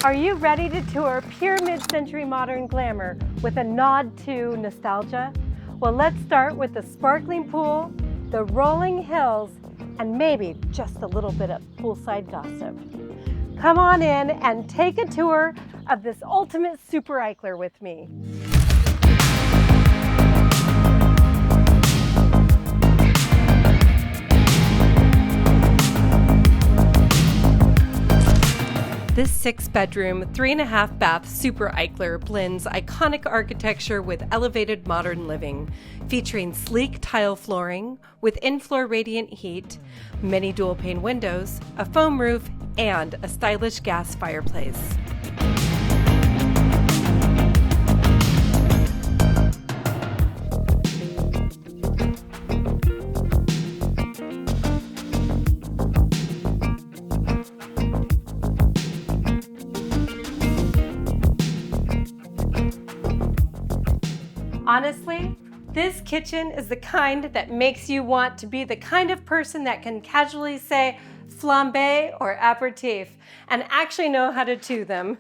Are you ready to tour pure mid-century modern glamour with a nod to nostalgia? Well, let's start with the sparkling pool, the rolling hills, and maybe just a little bit of poolside gossip. Come on in and take a tour of this ultimate super Eichler with me. This 6-bedroom, 3.5 bath Super Eichler blends iconic architecture with elevated modern living, featuring sleek tile flooring with in-floor radiant heat, many dual-pane windows, a foam roof, and a stylish gas fireplace. Honestly, this kitchen is the kind that makes you want to be the kind of person that can casually say flambe or aperitif and actually know how to chew them.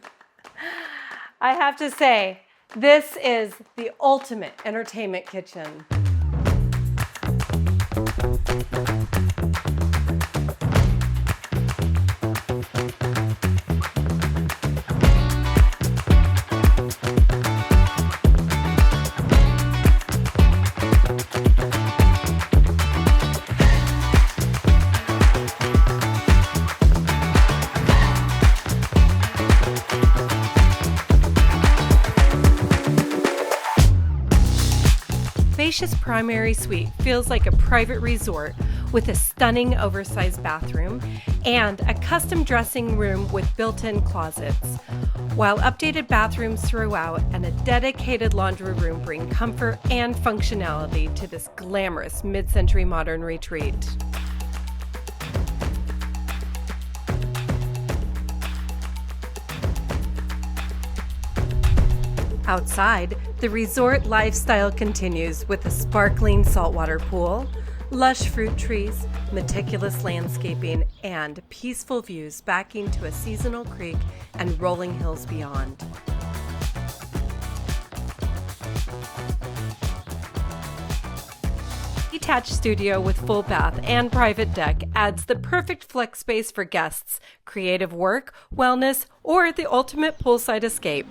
I have to say, this is the ultimate entertainment kitchen. Spacious primary suite feels like a private resort with a stunning oversized bathroom and a custom dressing room with built-in closets, while updated bathrooms throughout and a dedicated laundry room bring comfort and functionality to this glamorous mid-century modern retreat. Outside, the resort lifestyle continues with a sparkling saltwater pool, lush fruit trees, meticulous landscaping, and peaceful views backing to a seasonal creek and rolling hills beyond. Detached studio with full bath and private deck adds the perfect flex space for guests, creative work, wellness, or the ultimate poolside escape.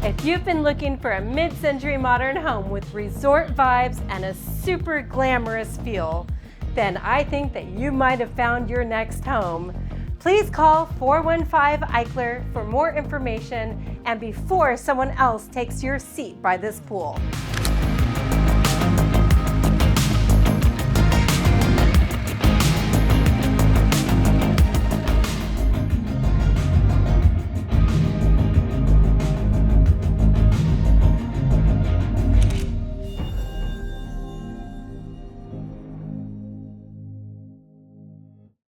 If you've been looking for a mid-century modern home with resort vibes and a super glamorous feel, then I think that you might have found your next home. Please call 415 Eichler for more information and before someone else takes your seat by this pool.